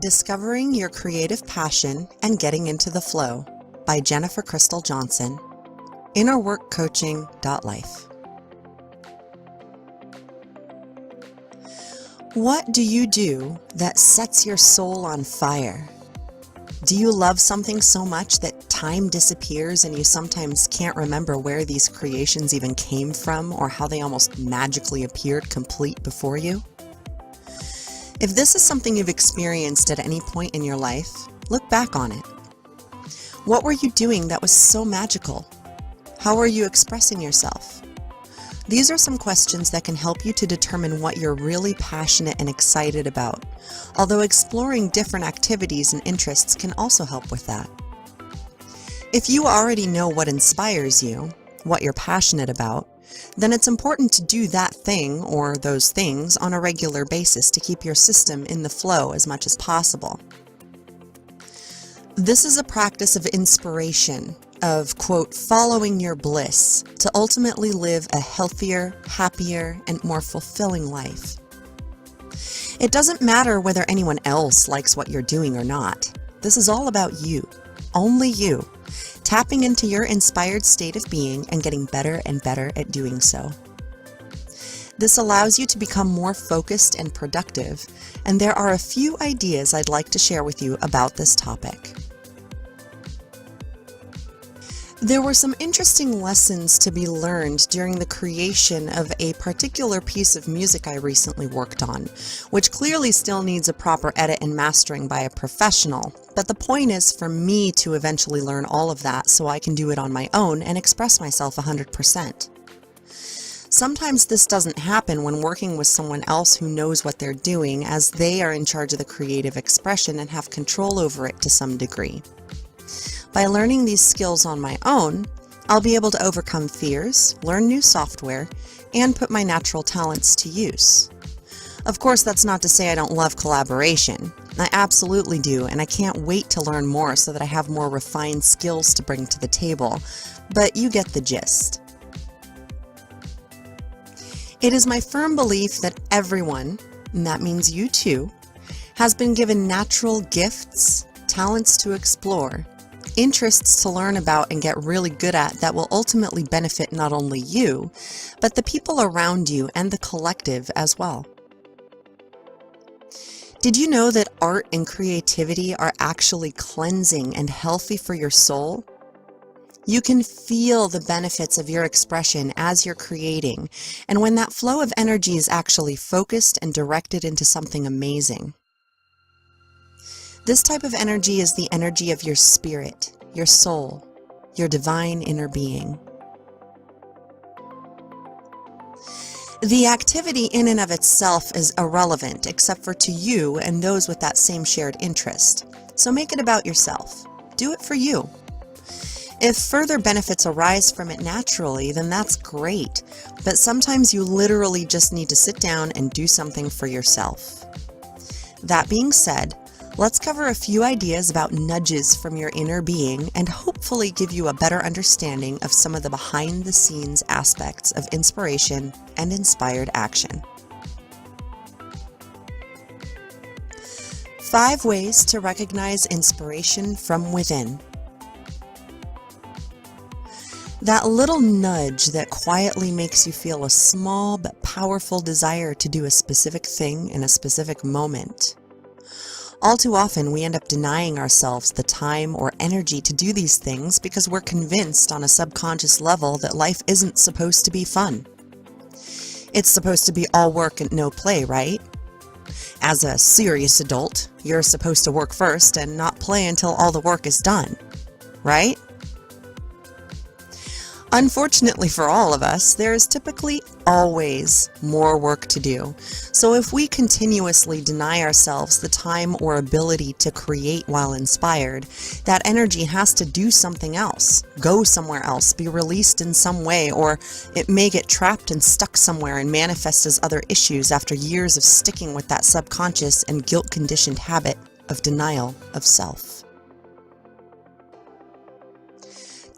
Discovering Your Creative Passion and Getting into the Flow by Jennifer Crystal Johnson, innerworkcoaching.life. What do you do that sets your soul on fire? Do you love something so much that time disappears and you sometimes can't remember where these creations even came from or how they almost magically appeared complete before you? If this is something you've experienced at any point in your life, look back on it. What were you doing that was so magical? How are you expressing yourself? These are some questions that can help you to determine what you're really passionate and excited about, although exploring different activities and interests can also help with that. If you already know what inspires you, what you're passionate about, then it's important to do that thing or those things on a regular basis to keep your system in the flow as much as possible. This is a practice of inspiration, of, quote, following your bliss to ultimately live a healthier, happier, and more fulfilling life. It doesn't matter whether anyone else likes what you're doing or not. This is all about you, only you, tapping into your inspired state of being and getting better and better at doing so. This allows you to become more focused and productive, and there are a few ideas I'd like to share with you about this topic. There were some interesting lessons to be learned during the creation of a particular piece of music I recently worked on, which clearly still needs a proper edit and mastering by a professional, but the point is for me to eventually learn all of that so I can do it on my own and express myself 100%. Sometimes this doesn't happen when working with someone else who knows what they're doing, as they are in charge of the creative expression and have control over it to some degree. By learning these skills on my own, I'll be able to overcome fears, learn new software, and put my natural talents to use. Of course, that's not to say I don't love collaboration. I absolutely do, and I can't wait to learn more so that I have more refined skills to bring to the table, but you get the gist. It is my firm belief that everyone, and that means you too, has been given natural gifts, talents to explore, interests to learn about and get really good at that will ultimately benefit not only you, but the people around you and the collective as well. Did you know that art and creativity are actually cleansing and healthy for your soul? You can feel the benefits of your expression as you're creating, and when that flow of energy is actually focused and directed into something amazing. This type of energy is the energy of your spirit, your soul, your divine inner being. The activity in and of itself is irrelevant except for to you and those with that same shared interest. So make it about yourself. Do it for you. If further benefits arise from it naturally, then that's great. But sometimes you literally just need to sit down and do something for yourself. That being said, let's cover a few ideas about nudges from your inner being and hopefully give you a better understanding of some of the behind-the-scenes aspects of inspiration and inspired action. 5 ways to recognize inspiration from within. That little nudge that quietly makes you feel a small but powerful desire to do a specific thing in a specific moment. All too often, we end up denying ourselves the time or energy to do these things because we're convinced on a subconscious level that life isn't supposed to be fun. It's supposed to be all work and no play, right? As a serious adult, you're supposed to work first and not play until all the work is done, right? Unfortunately for all of us, there is typically always more work to do. So if we continuously deny ourselves the time or ability to create while inspired, that energy has to do something else, go somewhere else, be released in some way, or it may get trapped and stuck somewhere and manifest as other issues after years of sticking with that subconscious and guilt-conditioned habit of denial of self.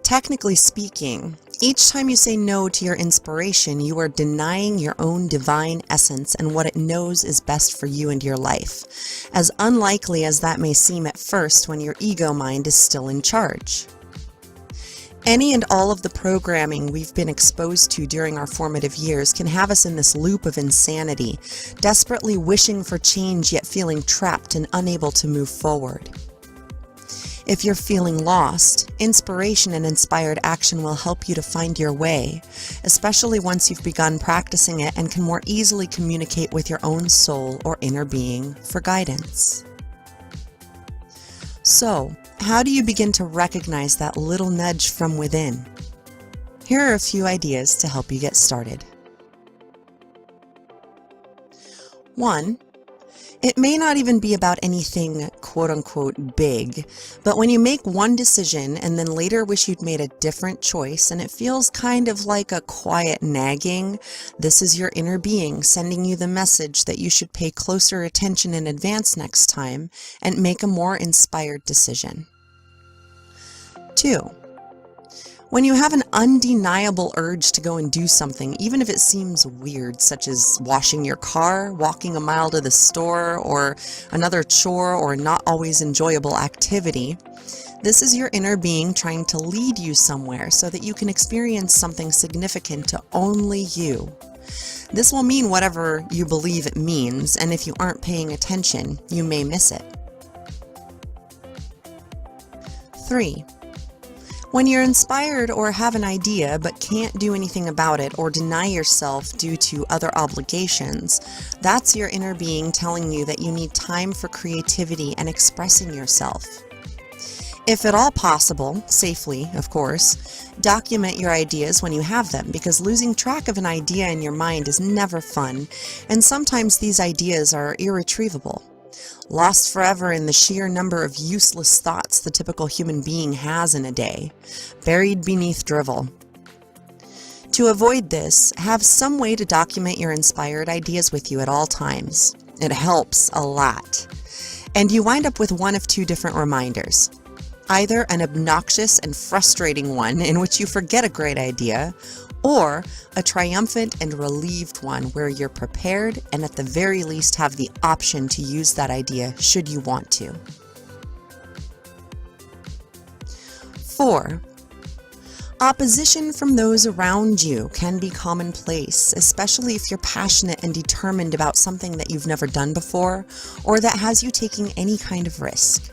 Technically speaking, each time you say no to your inspiration, you are denying your own divine essence and what it knows is best for you and your life, as unlikely as that may seem at first when your ego mind is still in charge. Any and all of the programming we've been exposed to during our formative years can have us in this loop of insanity, desperately wishing for change yet feeling trapped and unable to move forward. If you're feeling lost, inspiration and inspired action will help you to find your way, especially once you've begun practicing it and can more easily communicate with your own soul or inner being for guidance. So, how do you begin to recognize that little nudge from within? Here are a few ideas to help you get started. 1. It may not even be about anything quote-unquote big, but when you make one decision and then later wish you'd made a different choice and it feels kind of like a quiet nagging, this is your inner being sending you the message that you should pay closer attention in advance next time and make a more inspired decision. 2. When you have an undeniable urge to go and do something, even if it seems weird, such as washing your car, walking a mile to the store, or another chore or not always enjoyable activity, this is your inner being trying to lead you somewhere so that you can experience something significant to only you. This will mean whatever you believe it means, and if you aren't paying attention, you may miss it. 3. When you're inspired or have an idea but can't do anything about it or deny yourself due to other obligations, that's your inner being telling you that you need time for creativity and expressing yourself. If at all possible, safely, of course, document your ideas when you have them, because losing track of an idea in your mind is never fun, and sometimes these ideas are irretrievable. Lost forever in the sheer number of useless thoughts the typical human being has in a day, buried beneath drivel. To avoid this, have some way to document your inspired ideas with you at all times. It helps a lot. And you wind up with one of two different reminders. Either an obnoxious and frustrating one in which you forget a great idea, or a triumphant and relieved one where you're prepared and at the very least have the option to use that idea should you want to. 4. Opposition from those around you can be commonplace, especially if you're passionate and determined about something that you've never done before or that has you taking any kind of risk.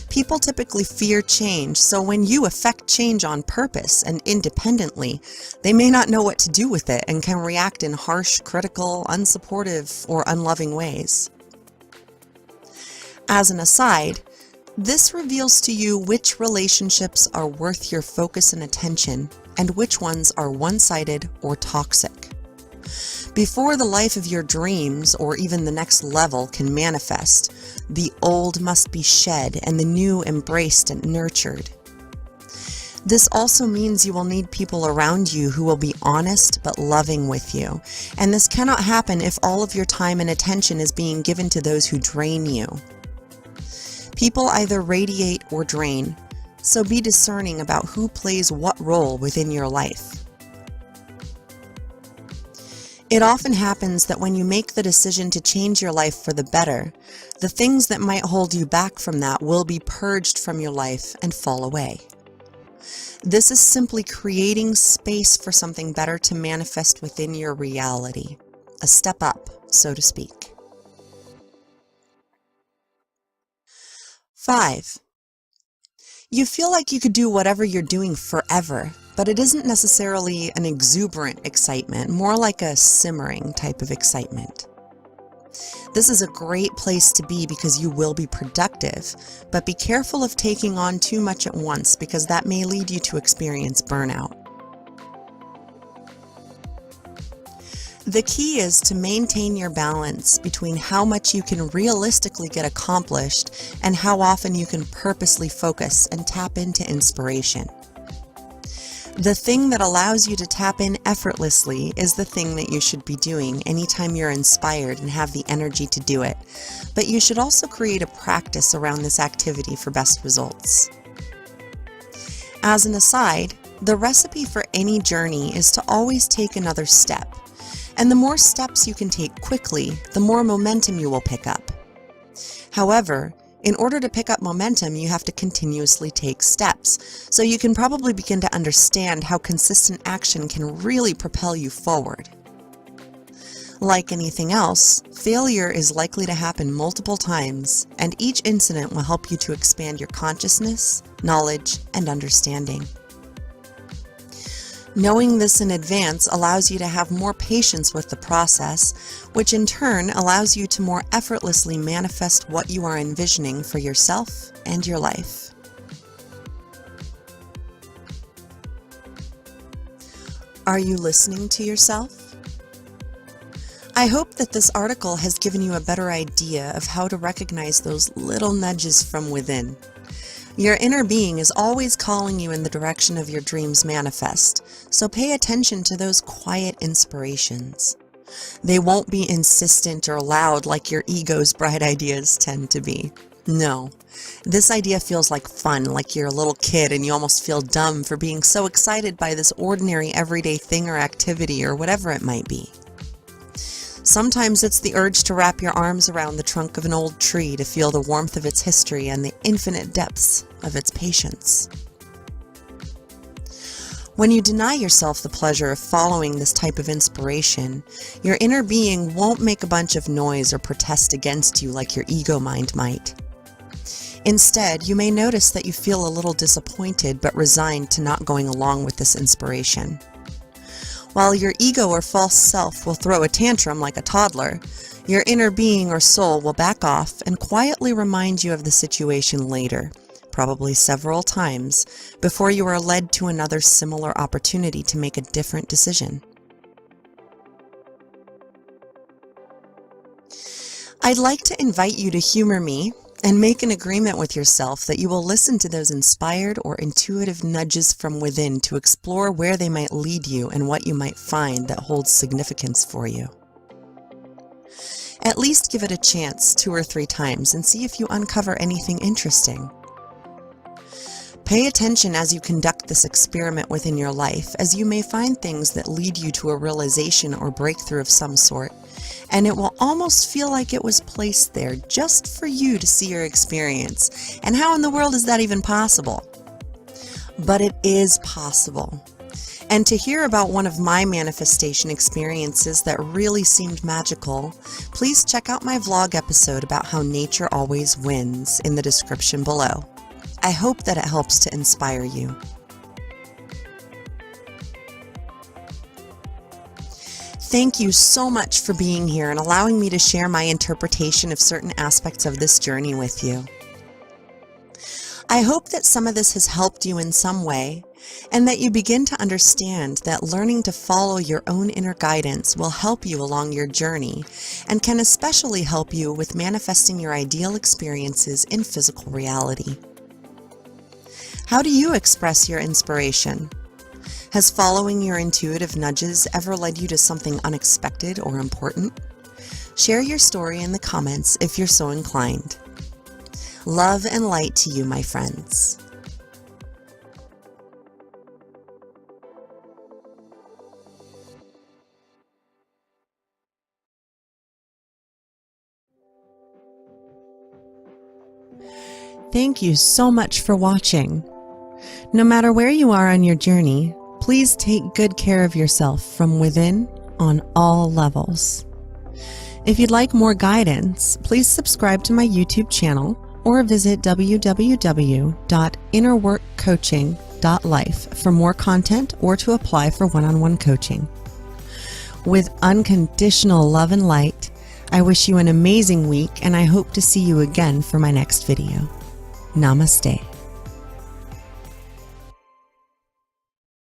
People typically fear change, so when you effect change on purpose and independently, they may not know what to do with it and can react in harsh, critical, unsupportive, or unloving ways. As an aside, this reveals to you which relationships are worth your focus and attention and which ones are one-sided or toxic. Before the life of your dreams or even the next level can manifest, the old must be shed and the new embraced and nurtured. This also means you will need people around you who will be honest but loving with you, and this cannot happen if all of your time and attention is being given to those who drain you. People either radiate or drain, so be discerning about who plays what role within your life. It often happens that when you make the decision to change your life for the better, the things that might hold you back from that will be purged from your life and fall away. This is simply creating space for something better to manifest within your reality, a step up, so to speak. 5. You feel like you could do whatever you're doing forever, but it isn't necessarily an exuberant excitement, more like a simmering type of excitement. This is a great place to be because you will be productive, but be careful of taking on too much at once because that may lead you to experience burnout. The key is to maintain your balance between how much you can realistically get accomplished and how often you can purposely focus and tap into inspiration. The thing that allows you to tap in effortlessly is the thing that you should be doing anytime you're inspired and have the energy to do it, but you should also create a practice around this activity for best results. As an aside, the recipe for any journey is to always take another step. And the more steps you can take quickly, the more momentum you will pick up. However, in order to pick up momentum, you have to continuously take steps, so you can probably begin to understand how consistent action can really propel you forward. Like anything else, failure is likely to happen multiple times, and each incident will help you to expand your consciousness, knowledge, and understanding. Knowing this in advance allows you to have more patience with the process, which in turn allows you to more effortlessly manifest what you are envisioning for yourself and your life. Are you listening to yourself? I hope that this article has given you a better idea of how to recognize those little nudges from within. Your inner being is always calling you in the direction of your dreams manifest, so pay attention to those quiet inspirations. They won't be insistent or loud like your ego's bright ideas tend to be. No, this idea feels like fun, like you're a little kid and you almost feel dumb for being so excited by this ordinary everyday thing or activity or whatever it might be. Sometimes it's the urge to wrap your arms around the trunk of an old tree to feel the warmth of its history and the infinite depths of its patience. When you deny yourself the pleasure of following this type of inspiration, your inner being won't make a bunch of noise or protest against you like your ego mind might. Instead, you may notice that you feel a little disappointed but resigned to not going along with this inspiration. While your ego or false self will throw a tantrum like a toddler, your inner being or soul will back off and quietly remind you of the situation later, probably several times, before you are led to another similar opportunity to make a different decision. I'd like to invite you to humor me and make an agreement with yourself that you will listen to those inspired or intuitive nudges from within to explore where they might lead you and what you might find that holds significance for you. At least give it a chance 2 or 3 times and see if you uncover anything interesting. Pay attention as you conduct this experiment within your life, as you may find things that lead you to a realization or breakthrough of some sort, and it will almost feel like it was placed there just for you to see your experience. And how in the world is that even possible? But it is possible. And to hear about one of my manifestation experiences that really seemed magical, please check out my vlog episode about how nature always wins in the description below. I hope that it helps to inspire you. Thank you so much for being here and allowing me to share my interpretation of certain aspects of this journey with you. I hope that some of this has helped you in some way, and that you begin to understand that learning to follow your own inner guidance will help you along your journey, and can especially help you with manifesting your ideal experiences in physical reality. How do you express your inspiration? Has following your intuitive nudges ever led you to something unexpected or important? Share your story in the comments if you're so inclined. Love and light to you, my friends. Thank you so much for watching. No matter where you are on your journey, please take good care of yourself from within on all levels. If you'd like more guidance, please subscribe to my YouTube channel or visit www.innerworkcoaching.life for more content or to apply for one-on-one coaching. With unconditional love and light, I wish you an amazing week, and I hope to see you again for my next video. Namaste.